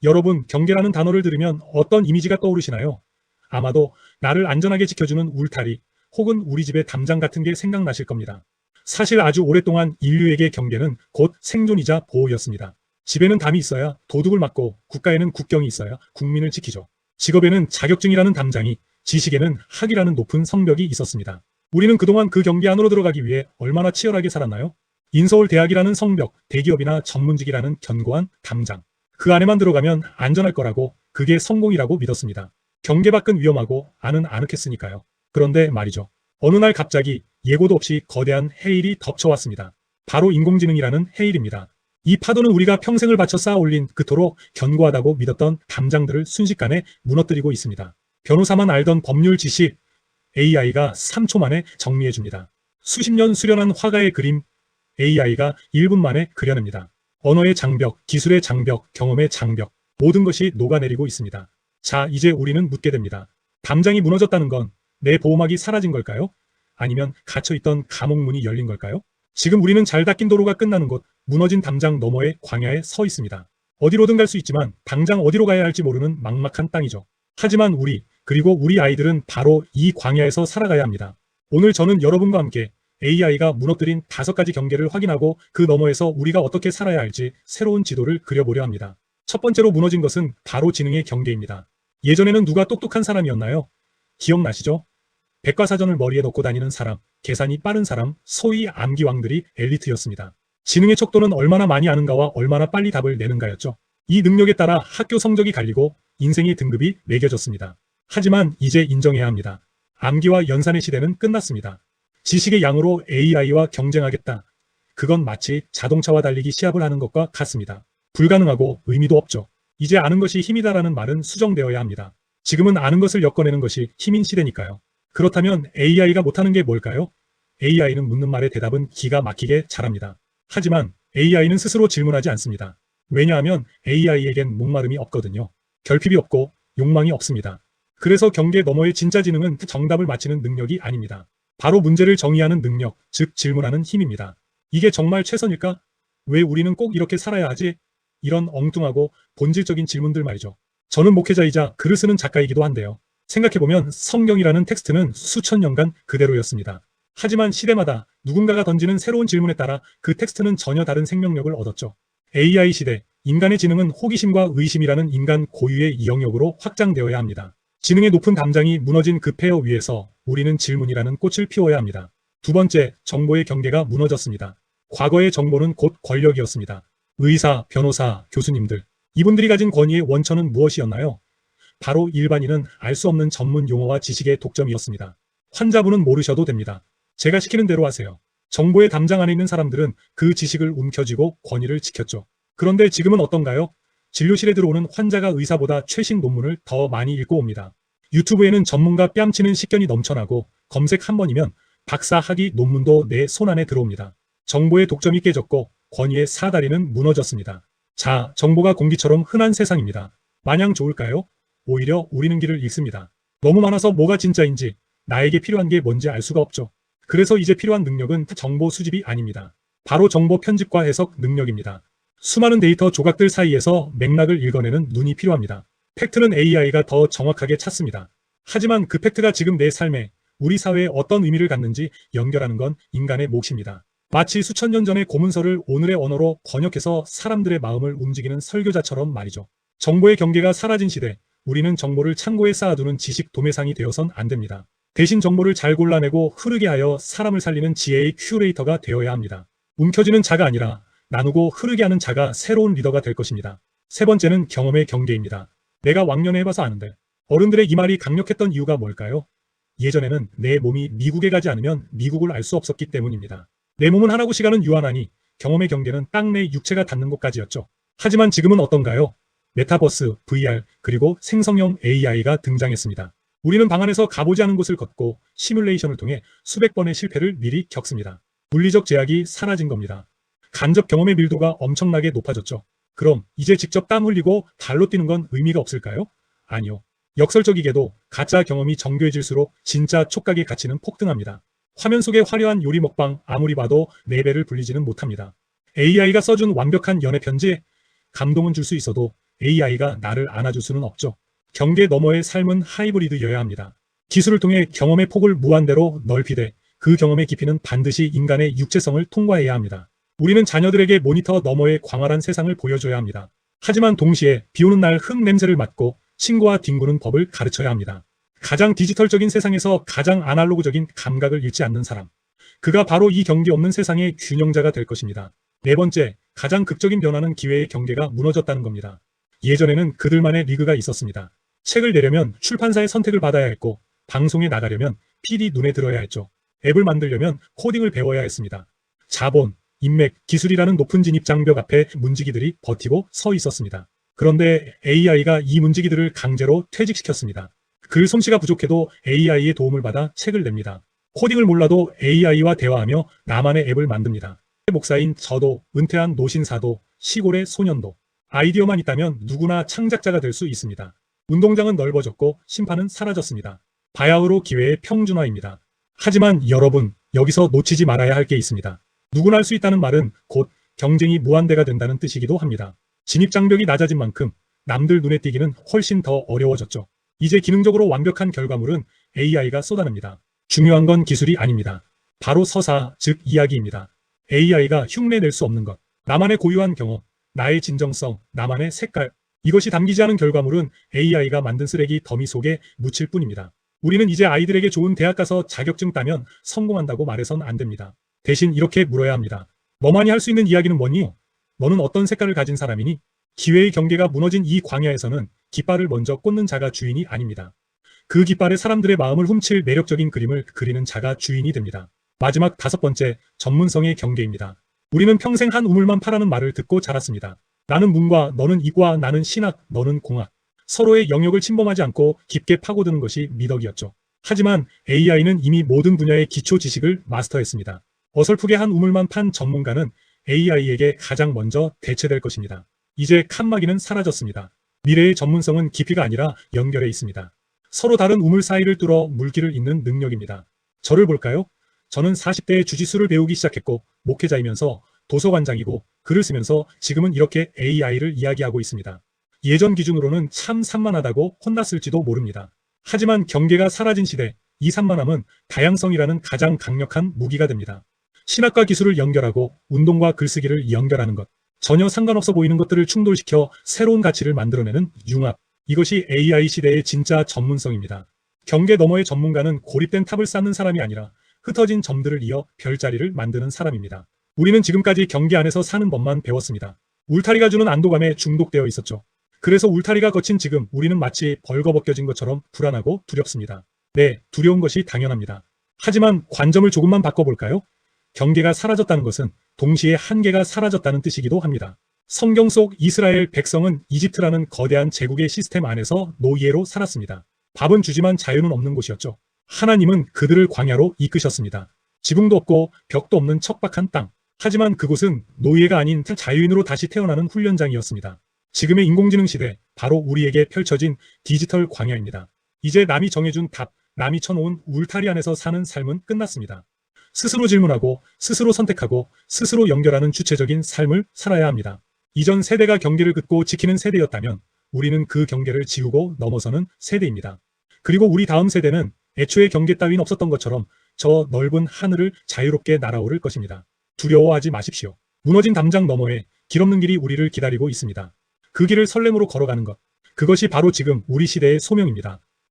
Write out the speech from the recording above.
여러분, 경계라는 단어를 들으면 어떤 이미지가 떠오르시나요? 아마도 나를 안전하게 지켜주는 울타리 혹은 우리 집의 담장 같은 게 생각나실 겁니다. 사실 아주 오랫동안 인류에게 경계는 곧 생존이자 보호였습니다. 집에는 담이 있어야 도둑을 막고 국가에는 국경이 있어야 국민을 지키죠. 직업에는 자격증이라는 담장이, 지식에는 학이라는 높은 성벽이 있었습니다. 우리는 그동안 그 경계 안으로 들어가기 위해 얼마나 치열하게 살았나요? 인서울 대학이라는 성벽, 대기업이나 전문직이라는 견고한 담장. 그 안에만 들어가면 안전할 거라고, 그게 성공이라고 믿었습니다. 경계 밖은 위험하고 안은 아늑했으니까요. 그런데 말이죠. 어느 날 갑자기 예고도 없이 거대한 해일이 덮쳐왔습니다. 바로 인공지능이라는 해일입니다. 이 파도는 우리가 평생을 바쳐 쌓아 올린 그토록 견고하다고 믿었던 담장들을 순식간에 무너뜨리고 있습니다. 변호사만 알던 법률 지식, AI가 3초 만에 정리해줍니다. 수십 년 수련한 화가의 그림, AI가 1분 만에 그려냅니다. 언어의 장벽, 기술의 장벽, 경험의 장벽, 모든 것이 녹아내리고 있습니다. 자, 이제 우리는 묻게 됩니다. 담장이 무너졌다는 건 내 보호막이 사라진 걸까요? 아니면 갇혀있던 감옥 문이 열린 걸까요? 지금 우리는 잘 닦인 도로가 끝나는 곳, 무너진 담장 너머의 광야에 서 있습니다. 어디로든 갈 수 있지만 당장 어디로 가야 할지 모르는 막막한 땅이죠. 하지만 우리, 그리고 우리 아이들은 바로 이 광야에서 살아가야 합니다. 오늘 저는 여러분과 함께 AI가 무너뜨린 5가지 경계를 확인하고 그 너머에서 우리가 어떻게 살아야 할지 새로운 지도를 그려보려 합니다. 첫 번째로 무너진 것은 바로 지능의 경계입니다. 예전에는 누가 똑똑한 사람이었나요? 기억나시죠? 백과사전을 머리에 넣고 다니는 사람, 계산이 빠른 사람, 소위 암기왕들이 엘리트였습니다. 지능의 척도는 얼마나 많이 아는가와 얼마나 빨리 답을 내는가였죠. 이 능력에 따라 학교 성적이 갈리고 인생의 등급이 매겨졌습니다. 하지만 이제 인정해야 합니다. 암기와 연산의 시대는 끝났습니다. 지식의 양으로 AI와 경쟁하겠다. 그건 마치 자동차와 달리기 시합을 하는 것과 같습니다. 불가능하고 의미도 없죠. 이제 아는 것이 힘이다라는 말은 수정되어야 합니다. 지금은 아는 것을 엮어내는 것이 힘인 시대니까요. 그렇다면 AI가 못하는 게 뭘까요? AI는 묻는 말의 대답은 기가 막히게 잘합니다. 하지만 AI는 스스로 질문하지 않습니다. 왜냐하면 AI에겐 목마름이 없거든요. 결핍이 없고 욕망이 없습니다. 그래서 경계 너머의 진짜 지능은 정답을 맞히는 능력이 아닙니다. 바로 문제를 정의하는 능력, 즉 질문하는 힘입니다. 이게 정말 최선일까? 왜 우리는 꼭 이렇게 살아야 하지? 이런 엉뚱하고 본질적인 질문들 말이죠. 저는 목회자이자 글을 쓰는 작가이기도 한데요. 생각해보면 성경이라는 텍스트는 수천 년간 그대로였습니다. 하지만 시대마다 누군가가 던지는 새로운 질문에 따라 그 텍스트는 전혀 다른 생명력을 얻었죠. AI 시대, 인간의 지능은 호기심과 의심이라는 인간 고유의 영역으로 확장되어야 합니다. 지능의 높은 담장이 무너진 그 폐허 위에서 우리는 질문이라는 꽃을 피워야 합니다. 두 번째, 정보의 경계가 무너졌습니다. 과거의 정보는 곧 권력이었습니다. 의사, 변호사, 교수님들. 이분들이 가진 권위의 원천은 무엇이었나요? 바로 일반인은 알 수 없는 전문 용어와 지식의 독점이었습니다. 환자분은 모르셔도 됩니다. 제가 시키는 대로 하세요. 정보의 담장 안에 있는 사람들은 그 지식을 움켜쥐고 권위를 지켰죠. 그런데 지금은 어떤가요? 진료실에 들어오는 환자가 의사보다 최신 논문을 더 많이 읽고 옵니다. 유튜브에는 전문가 뺨치는 식견이 넘쳐나고 검색 한 번이면 박사 학위 논문도 내 손안에 들어옵니다. 정보의 독점이 깨졌고 권위의 사다리는 무너졌습니다. 자, 정보가 공기처럼 흔한 세상입니다. 마냥 좋을까요? 오히려 우리는 길을 잃습니다. 너무 많아서 뭐가 진짜인지, 나에게 필요한 게 뭔지 알 수가 없죠. 그래서 이제 필요한 능력은 정보 수집이 아닙니다. 바로 정보 편집과 해석 능력입니다. 수많은 데이터 조각들 사이에서 맥락을 읽어내는 눈이 필요합니다. 팩트는 AI가 더 정확하게 찾습니다. 하지만 그 팩트가 지금 내 삶에, 우리 사회에 어떤 의미를 갖는지 연결하는 건 인간의 몫입니다. 마치 수천 년 전의 고문서를 오늘의 언어로 번역해서 사람들의 마음을 움직이는 설교자처럼 말이죠. 정보의 경계가 사라진 시대, 우리는 정보를 창고에 쌓아두는 지식 도매상이 되어선 안 됩니다. 대신 정보를 잘 골라내고 흐르게 하여 사람을 살리는 지혜의 큐레이터가 되어야 합니다. 움켜쥐는 자가 아니라 나누고 흐르게 하는 자가 새로운 리더가 될 것입니다. 세 번째는 경험의 경계입니다. 내가 왕년에 해봐서 아는데 어른들의 이 말이 강력했던 이유가 뭘까요? 예전에는 내 몸이 미국에 가지 않으면 미국을 알 수 없었기 때문입니다. 내 몸은 하나고 시간은 유한하니 경험의 경계는 땅 내 육체가 닿는 곳까지였죠. 하지만 지금은 어떤가요? 메타버스, VR, 그리고 생성형 AI가 등장했습니다. 우리는 방 안에서 가보지 않은 곳을 걷고 시뮬레이션을 통해 수백 번의 실패를 미리 겪습니다. 물리적 제약이 사라진 겁니다. 간접 경험의 밀도가 엄청나게 높아졌죠. 그럼 이제 직접 땀 흘리고 발로 뛰는 건 의미가 없을까요? 아니요. 역설적이게도 가짜 경험이 정교해질수록 진짜 촉각의 가치는 폭등합니다. 화면 속의 화려한 요리 먹방 아무리 봐도 4배를 불리지는 못합니다. AI가 써준 완벽한 연애 편지, 감동은 줄 수 있어도 AI가 나를 안아줄 수는 없죠. 경계 너머의 삶은 하이브리드여야 합니다. 기술을 통해 경험의 폭을 무한대로 넓히되 그 경험의 깊이는 반드시 인간의 육체성을 통과해야 합니다. 우리는 자녀들에게 모니터 너머의 광활한 세상을 보여줘야 합니다. 하지만 동시에 비오는 날 흙 냄새를 맡고 친구와 뒹구는 법을 가르쳐야 합니다. 가장 디지털적인 세상에서 가장 아날로그적인 감각을 잃지 않는 사람. 그가 바로 이 경계 없는 세상의 균형자가 될 것입니다. 네 번째, 가장 극적인 변화는 기회의 경계가 무너졌다는 겁니다. 예전에는 그들만의 리그가 있었습니다. 책을 내려면 출판사의 선택을 받아야 했고, 방송에 나가려면 PD 눈에 들어야 했죠. 앱을 만들려면 코딩을 배워야 했습니다. 자본, 인맥, 기술이라는 높은 진입 장벽 앞에 문지기들이 버티고 서 있었습니다. 그런데 AI가 이 문지기들을 강제로 퇴직시켰습니다. 글 솜씨가 부족해도 AI의 도움을 받아 책을 냅니다. 코딩을 몰라도 AI와 대화하며 나만의 앱을 만듭니다. 목사인 저도, 은퇴한 노신사도, 시골의 소년도 아이디어만 있다면 누구나 창작자가 될 수 있습니다. 운동장은 넓어졌고 심판은 사라졌습니다. 바야흐로 기회의 평준화입니다. 하지만 여러분, 여기서 놓치지 말아야 할 게 있습니다. 누구나 할 수 있다는 말은 곧 경쟁이 무한대가 된다는 뜻이기도 합니다. 진입장벽이 낮아진 만큼 남들 눈에 띄기는 훨씬 더 어려워졌죠. 이제 기능적으로 완벽한 결과물은 AI가 쏟아냅니다. 중요한 건 기술이 아닙니다. 바로 서사, 즉 이야기입니다. AI가 흉내낼 수 없는 것, 나만의 고유한 경험, 나의 진정성, 나만의 색깔, 이것이 담기지 않은 결과물은 AI가 만든 쓰레기 더미 속에 묻힐 뿐입니다. 우리는 이제 아이들에게 좋은 대학 가서 자격증 따면 성공한다고 말해선 안 됩니다. 대신 이렇게 물어야 합니다. 너만이 할 수 있는 이야기는 뭐니? 너는 어떤 색깔을 가진 사람이니? 기회의 경계가 무너진 이 광야에서는 깃발을 먼저 꽂는 자가 주인이 아닙니다. 그 깃발에 사람들의 마음을 훔칠 매력적인 그림을 그리는 자가 주인이 됩니다. 마지막 다섯 번째, 전문성의 경계입니다. 우리는 평생 한 우물만 파라는 말을 듣고 자랐습니다. 나는 문과, 너는 이과, 나는 신학, 너는 공학. 서로의 영역을 침범하지 않고 깊게 파고드는 것이 미덕이었죠. 하지만 AI는 이미 모든 분야의 기초 지식을 마스터했습니다. 어설프게 한 우물만 판 전문가는 AI에게 가장 먼저 대체될 것입니다. 이제 칸막이는 사라졌습니다. 미래의 전문성은 깊이가 아니라 연결에 있습니다. 서로 다른 우물 사이를 뚫어 물길을 잇는 능력입니다. 저를 볼까요? 저는 40대에 주짓수를 배우기 시작했고 목회자이면서 도서관장이고 글을 쓰면서 지금은 이렇게 AI를 이야기하고 있습니다. 예전 기준으로는 참 산만하다고 혼났을지도 모릅니다. 하지만 경계가 사라진 시대, 이 산만함은 다양성이라는 가장 강력한 무기가 됩니다. 신학과 기술을 연결하고 운동과 글쓰기를 연결하는 것, 전혀 상관없어 보이는 것들을 충돌시켜 새로운 가치를 만들어내는 융합, 이것이 AI 시대의 진짜 전문성입니다. 경계 너머의 전문가는 고립된 탑을 쌓는 사람이 아니라 흩어진 점들을 이어 별자리를 만드는 사람입니다. 우리는 지금까지 경계 안에서 사는 법만 배웠습니다. 울타리가 주는 안도감에 중독되어 있었죠. 그래서 울타리가 거친 지금 우리는 마치 벌거벗겨진 것처럼 불안하고 두렵습니다. 네, 두려운 것이 당연합니다. 하지만 관점을 조금만 바꿔볼까요? 경계가 사라졌다는 것은 동시에 한계가 사라졌다는 뜻이기도 합니다. 성경 속 이스라엘 백성은 이집트라는 거대한 제국의 시스템 안에서 노예로 살았습니다. 밥은 주지만 자유는 없는 곳이었죠. 하나님은 그들을 광야로 이끄셨습니다. 지붕도 없고 벽도 없는 척박한 땅. 하지만 그곳은 노예가 아닌 자유인으로 다시 태어나는 훈련장이었습니다. 지금의 인공지능 시대, 바로 우리에게 펼쳐진 디지털 광야입니다. 이제 남이 정해준 답, 남이 쳐놓은 울타리 안에서 사는 삶은 끝났습니다. 스스로 질문하고, 스스로 선택하고, 스스로 연결하는 주체적인 삶을 살아야 합니다. 이전 세대가 경계를 긋고 지키는 세대였다면 우리는 그 경계를 지우고 넘어서는 세대입니다. 그리고 우리 다음 세대는 애초에 경계 따윈 없었던 것처럼 저 넓은 하늘을 자유롭게 날아오를 것입니다. 두려워하지 마십시오. 무너진 담장 너머에 길 없는 길이 우리를 기다리고 있습니다. 그 길을 설렘으로 걸어가는 것, 그것이 바로 지금 우리 시대의 소명입니다.